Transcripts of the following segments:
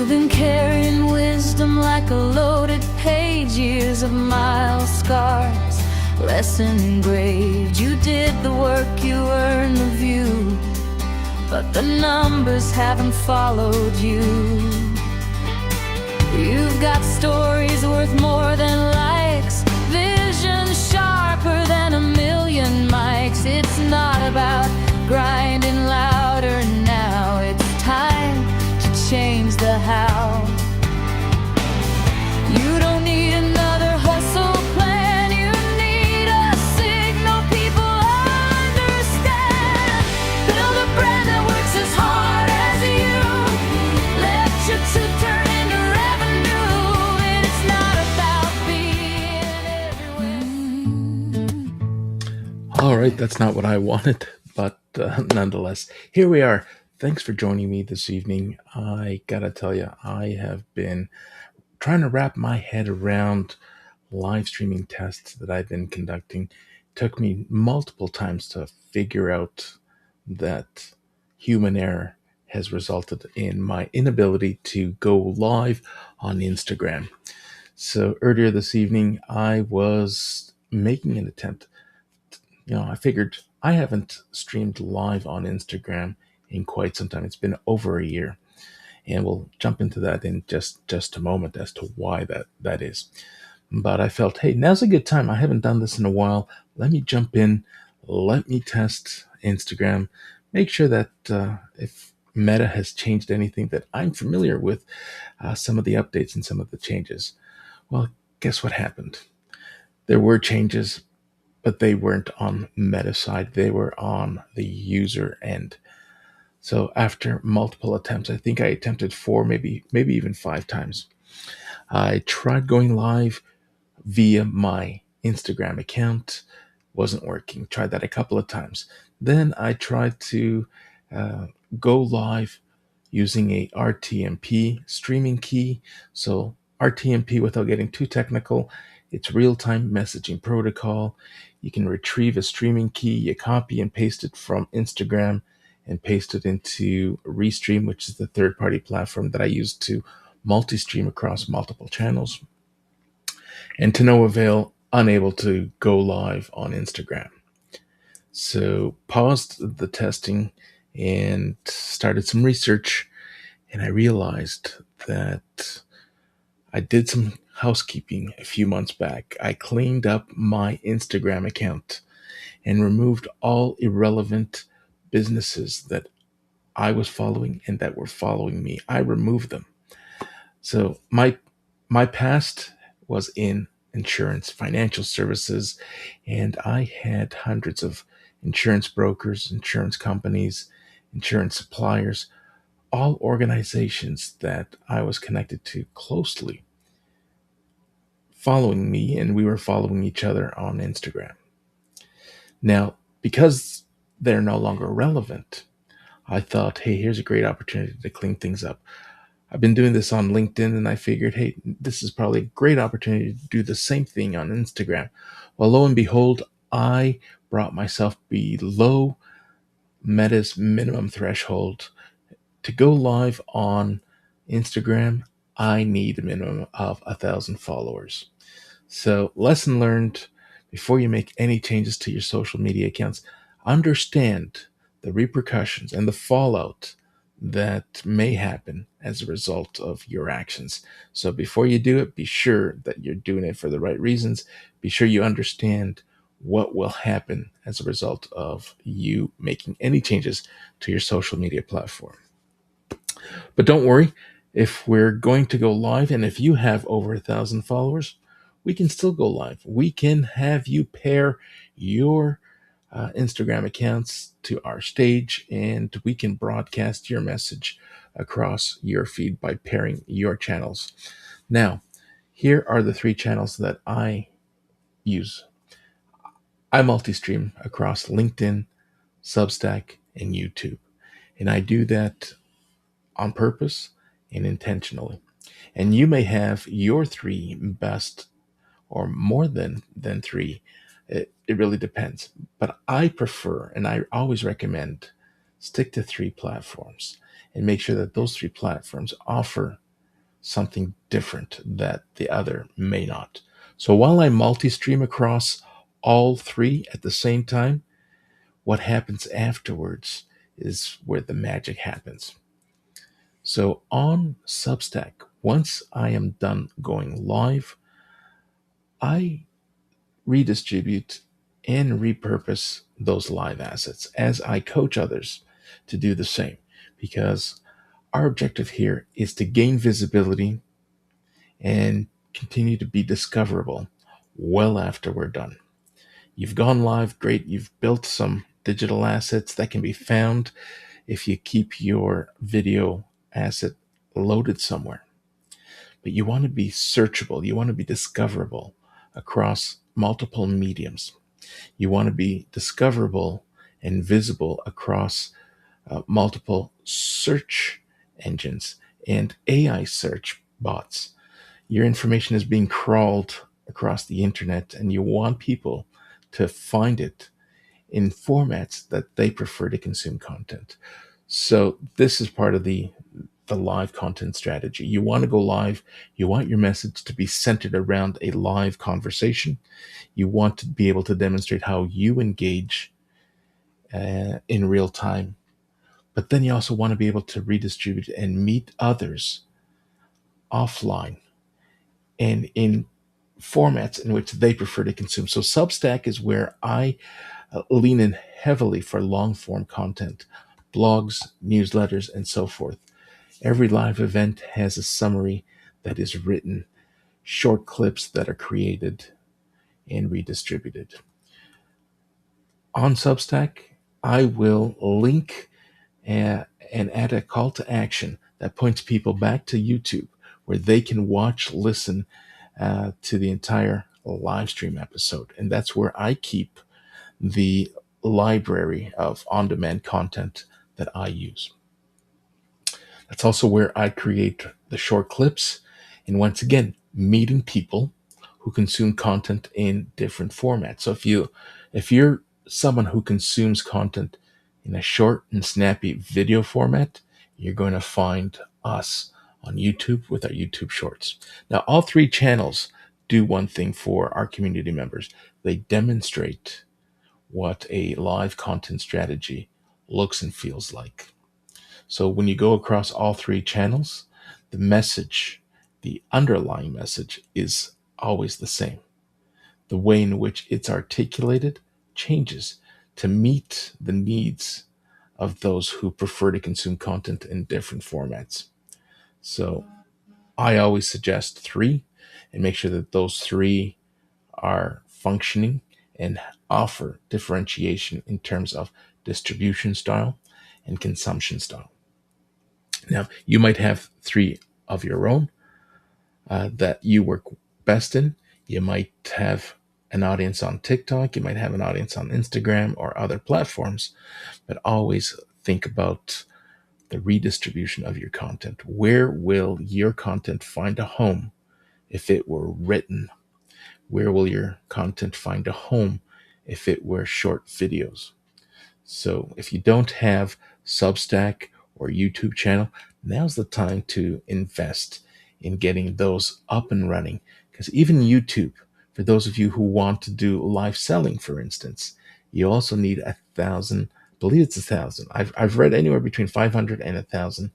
You've been carrying wisdom like a loaded page, years of miles, scars, lesson engraved. You did the work, you earned the view, but the numbers haven't followed you. You've got stories worth more than likes, vision sharper than a million mics. It's not about grinding louder now, it's time to change the how. You don't need another hustle plan, you need a signal people understand. Build a brand that works as hard as you, let your truth turn into revenue. It's not about being everywhere. All right, that's not what I wanted, but nonetheless, here we are. Thanks for joining me this evening. I gotta tell you, I have been trying to wrap my head around live streaming tests that I've been conducting. It took me multiple times to figure out that human error has resulted in my inability to go live on Instagram. So earlier this evening, I was making an attempt. I figured I haven't streamed live on Instagram in quite some time. It's been over a year. And we'll jump into that in just a moment as to why that is. But I felt, hey, now's a good time. I haven't done this in a while. Let me jump in. Let me test Instagram. Make sure that if Meta has changed anything that I'm familiar with, some of the updates and some of the changes. Well, guess what happened? There were changes, but they weren't on Meta side. They were on the user end. So after multiple attempts, I think I attempted 4, maybe even 5 times. I tried going live via my Instagram account. Wasn't working. Tried that a couple of times. Then I tried to go live using a RTMP streaming key. So RTMP, without getting too technical, it's real-time messaging protocol. You can retrieve a streaming key, you copy and paste it from Instagram and paste it into Restream, which is the third-party platform that I use to multi-stream across multiple channels. And to no avail, unable to go live on Instagram. So paused the testing and started some research, and I realized that I did some housekeeping a few months back. I cleaned up my Instagram account and removed all irrelevant businesses that I was following and that were following me. I removed them. So my past was in insurance, financial services, and I had hundreds of insurance brokers, insurance companies, insurance suppliers, all organizations that I was connected to closely, following me, and we were following each other on Instagram. Now, because they're no longer relevant, I thought, hey, here's a great opportunity to clean things up. I've been doing this on LinkedIn, and I figured, hey, this is probably a great opportunity to do the same thing on Instagram. Well, lo and behold, I brought myself below Meta's minimum threshold. To go live on Instagram, I need a minimum of 1,000 followers. So, lesson learned: before you make any changes to your social media accounts, understand the repercussions and the fallout that may happen as a result of your actions. So before you do it, be sure that you're doing it for the right reasons. Be sure you understand what will happen as a result of you making any changes to your social media platform. But don't worry, if we're going to go live and if you have over 1,000 followers, we can still go live. We can have you pair your Instagram accounts to our stage, and we can broadcast your message across your feed by pairing your channels. Now, here are the 3 channels that I use. I multi-stream across LinkedIn, Substack, and YouTube, and I do that on purpose and intentionally. And you may have your 3 best or more than 3. It really depends. But I prefer, and I always recommend, stick to 3 platforms and make sure that those 3 platforms offer something different that the other may not. So while I multi stream across all three at the same time, what happens afterwards is where the magic happens. So on Substack, once I am done going live, I redistribute and repurpose those live assets as I coach others to do the same. Because our objective here is to gain visibility and continue to be discoverable well after we're done. You've gone live, great. You've built some digital assets that can be found if you keep your video asset loaded somewhere. But you want to be searchable, you want to be discoverable across multiple mediums. You want to be discoverable and visible across multiple search engines and AI search bots. Your information is being crawled across the internet, and you want people to find it in formats that they prefer to consume content. So this is part of the live content strategy. You want to go live. You want your message to be centered around a live conversation. You want to be able to demonstrate how you engage in real time. But then you also want to be able to redistribute and meet others offline and in formats in which they prefer to consume. So Substack is where I lean in heavily for long form content, blogs, newsletters, and so forth. Every live event has a summary that is written, short clips that are created and redistributed. On Substack, I will link and add a call to action that points people back to YouTube where they can watch, listen to the entire live stream episode. And that's where I keep the library of on demand content that I use. That's also where I create the short clips. And once again, meeting people who consume content in different formats. So if you're someone who consumes content in a short and snappy video format, you're going to find us on YouTube with our YouTube Shorts. Now, all three channels do one thing for our community members. They demonstrate what a live content strategy looks and feels like. So when you go across all three channels, the message, the underlying message is always the same. The way in which it's articulated changes to meet the needs of those who prefer to consume content in different formats. So I always suggest three and make sure that those three are functioning and offer differentiation in terms of distribution style and consumption style. Now, you might have three of your own that you work best in. You might have an audience on TikTok, you might have an audience on Instagram or other platforms, but always think about the redistribution of your content. Where will your content find a home if it were written? Where will your content find a home if it were short videos? So if you don't have Substack or YouTube channel, now's the time to invest in getting those up and running. Because even YouTube, for those of you who want to do live selling, for instance, you also need 1,000, I believe it's 1,000. I've read anywhere between 500 and 1,000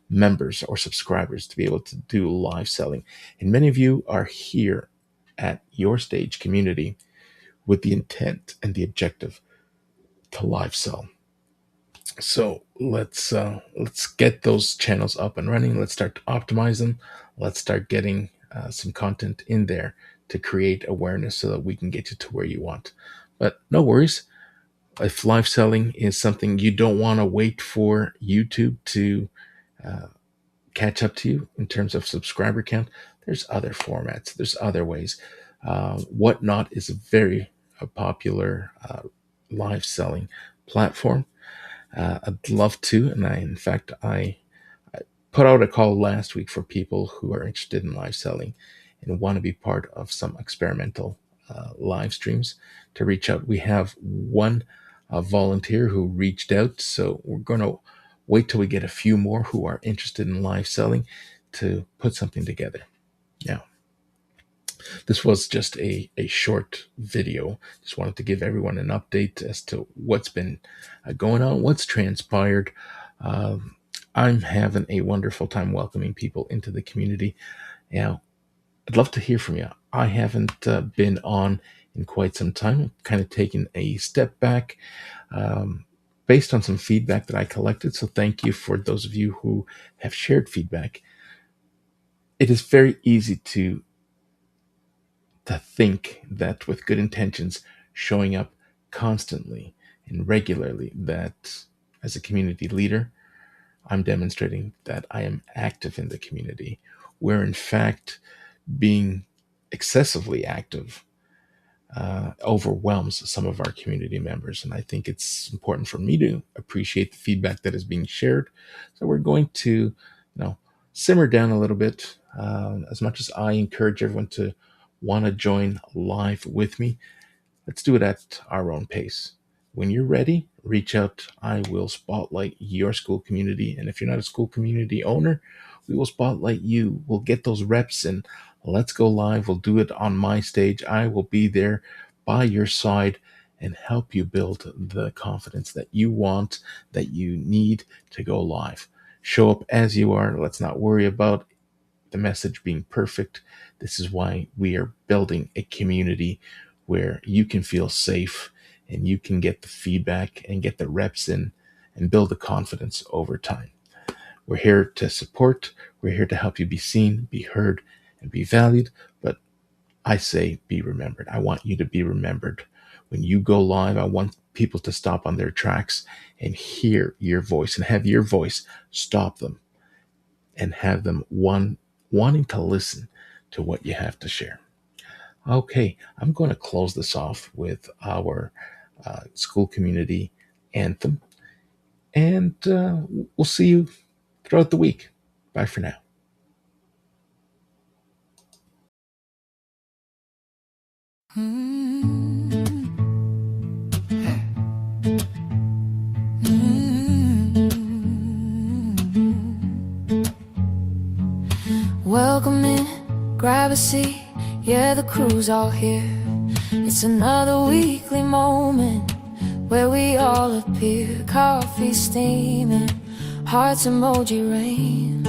members or subscribers to be able to do live selling. And many of you are here at your stage community with the intent and the objective to live sell. So let's get those channels up and running. Let's start to optimize them. Let's start getting some content in there to create awareness so that we can get you to where you want. But no worries. If live selling is something you don't want to wait for YouTube to catch up to you in terms of subscriber count, there's other formats. There's other ways. Whatnot is a very popular live selling platform. I'd love to, and I put out a call last week for people who are interested in live selling and want to be part of some experimental live streams to reach out. We have one volunteer who reached out, so we're going to wait till we get a few more who are interested in live selling to put something together. Now, this was just a short video. Just wanted to give everyone an update as to what's been going on, what's transpired. I'm having a wonderful time welcoming people into the community. Now, I'd love to hear from you. I haven't been on in quite some time. I've kind of taken a step back based on some feedback that I collected. So thank you for those of you who have shared feedback. It is very easy to think that with good intentions, showing up constantly and regularly, that as a community leader, I'm demonstrating that I am active in the community, where in fact being excessively active overwhelms some of our community members. And I think it's important for me to appreciate the feedback that is being shared. So we're going to, simmer down a little bit. As much as I encourage everyone to want to join live with me, let's do it at our own pace. When you're ready, reach out. I will spotlight your Skool community. And if you're not a Skool community owner, we will spotlight you. We'll get those reps in. Let's go live. We'll do it on my stage. I will be there by your side and help you build the confidence that you want, that you need to go live. Show up as you are. Let's not worry about the message being perfect. This is why we are building a community where you can feel safe and you can get the feedback and get the reps in and build the confidence over time. We're here to support. We're here to help you be seen, be heard, and be valued. But I say be remembered. I want you to be remembered. When you go live, I want people to stop on their tracks and hear your voice and have your voice stop them and have them wanting to listen to what you have to share. Okay, I'm going to close this off with our Skool community anthem, and we'll see you throughout the week. Bye for now. Welcome in, grab a seat. Yeah, the crew's all here. It's another weekly moment where we all appear. Coffee steaming, hearts emoji rain.